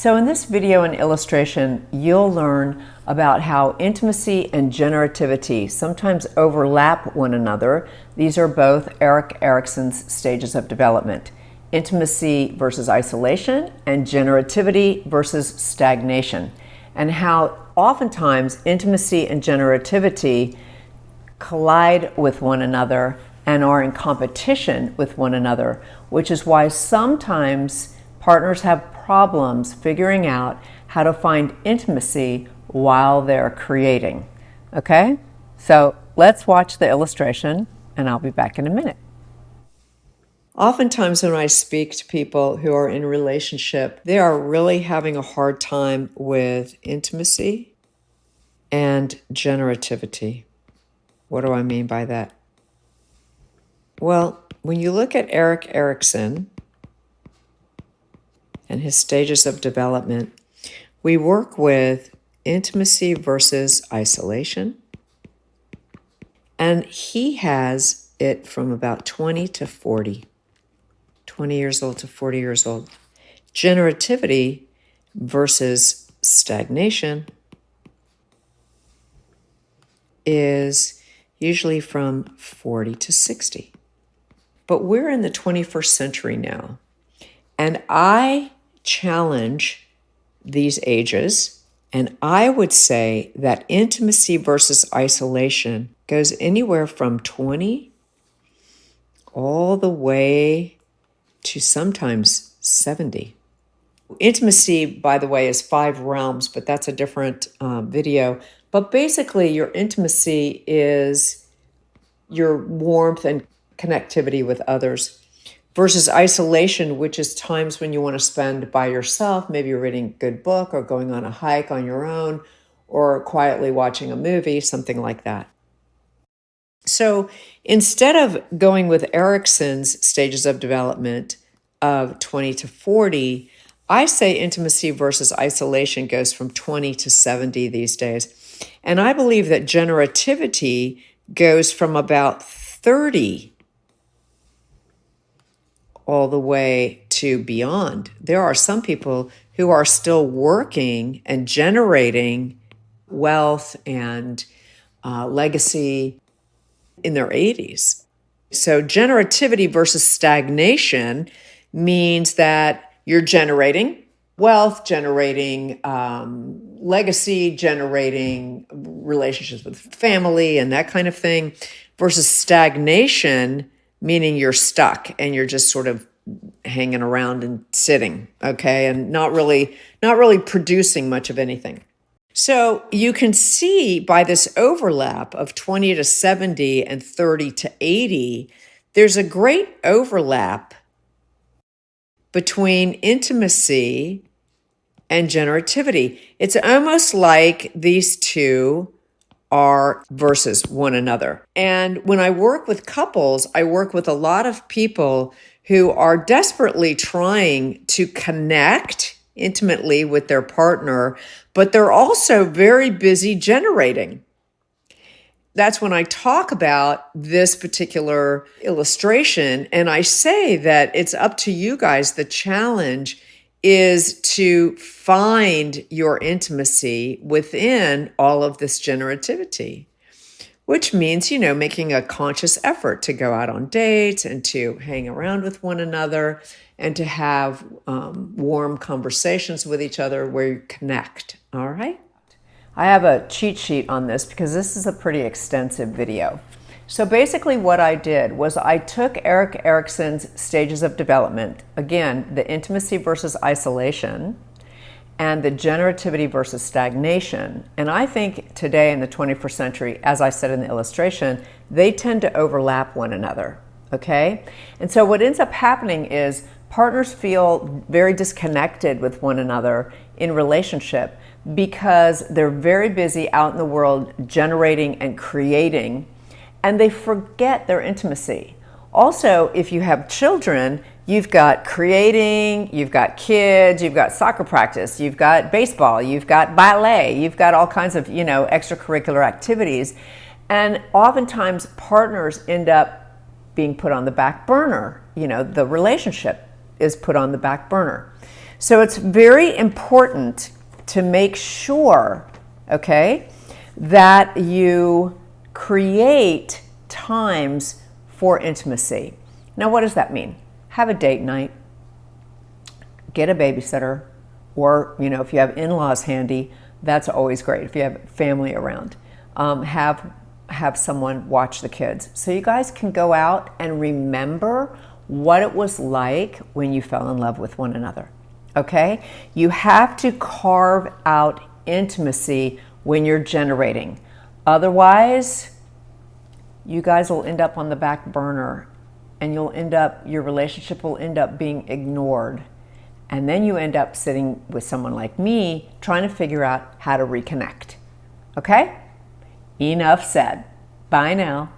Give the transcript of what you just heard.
So in this video and illustration, you'll learn about how intimacy and generativity sometimes overlap one another. These are both Erikson's stages of development. Intimacy versus isolation and generativity versus stagnation. And how oftentimes intimacy and generativity collide with one another and are in competition with one another, which is why sometimes partners have problems figuring out how to find intimacy while they're creating. Okay? So let's watch the illustration and I'll be back in a minute. Oftentimes when I speak to people who are in a relationship, they are really having a hard time with intimacy and generativity. What do I mean by that? Well, when you look at Erikson and his stages of development, we work with intimacy versus isolation. And he has it from about 20 to 40, 20 years old to 40 years old. Generativity versus stagnation is usually from 40 to 60. But we're in the 21st century now, and I challenge these ages, and I would say that intimacy versus isolation goes anywhere from 20 all the way to sometimes 70. Intimacy, by the way, is 5 realms, but that's a different video. But basically, your intimacy is your warmth and connectivity with others, versus isolation, which is times when you want to spend by yourself. Maybe you're reading a good book or going on a hike on your own or quietly watching a movie, something like that. So instead of going with Erikson's stages of development of 20 to 40, I say intimacy versus isolation goes from 20 to 70 these days. And I believe that generativity goes from about 30 all the way to beyond. There are some people who are still working and generating wealth and legacy in their 80s. So generativity versus stagnation means that you're generating wealth, generating legacy, generating relationships with family and that kind of thing, versus stagnation, meaning you're stuck and you're just sort of hanging around and sitting, okay, and not really producing much of anything. So you can see by this overlap of 20 to 70 and 30 to 80, there's a great overlap between intimacy and generativity. It's almost like these two are versus one another. And when I work with couples, I work with a lot of people who are desperately trying to connect intimately with their partner, but they're also very busy generating. That's when I talk about this particular illustration, and I say that it's up to you guys. The challenge is to find your intimacy within all of this generativity, which means, making a conscious effort to go out on dates and to hang around with one another and to have warm conversations with each other where you connect, all right? I have a cheat sheet on this because this is a pretty extensive video. So basically what I did was I took Erikson's stages of development, again, the intimacy versus isolation, and the generativity versus stagnation. And I think today in the 21st century, as I said in the illustration, they tend to overlap one another, okay? And so what ends up happening is partners feel very disconnected with one another in relationship because they're very busy out in the world generating and creating, and they forget their intimacy. Also, if you have children, you've got creating, you've got kids, you've got soccer practice, you've got baseball, you've got ballet, you've got all kinds of, extracurricular activities. And oftentimes partners end up being put on the back burner. The relationship is put on the back burner. So it's very important to make sure, okay, that you create times for intimacy. Now, what does that mean? Have a date night, get a babysitter, or, you know, if you have in-laws handy, that's always great. If you have family around, have someone watch the kids. So you guys can go out and remember what it was like when you fell in love with one another, okay? You have to carve out intimacy when you're generating. Otherwise, you guys will end up on the back burner, and your relationship will end up being ignored. And then you end up sitting with someone like me trying to figure out how to reconnect. Okay? Enough said. Bye now.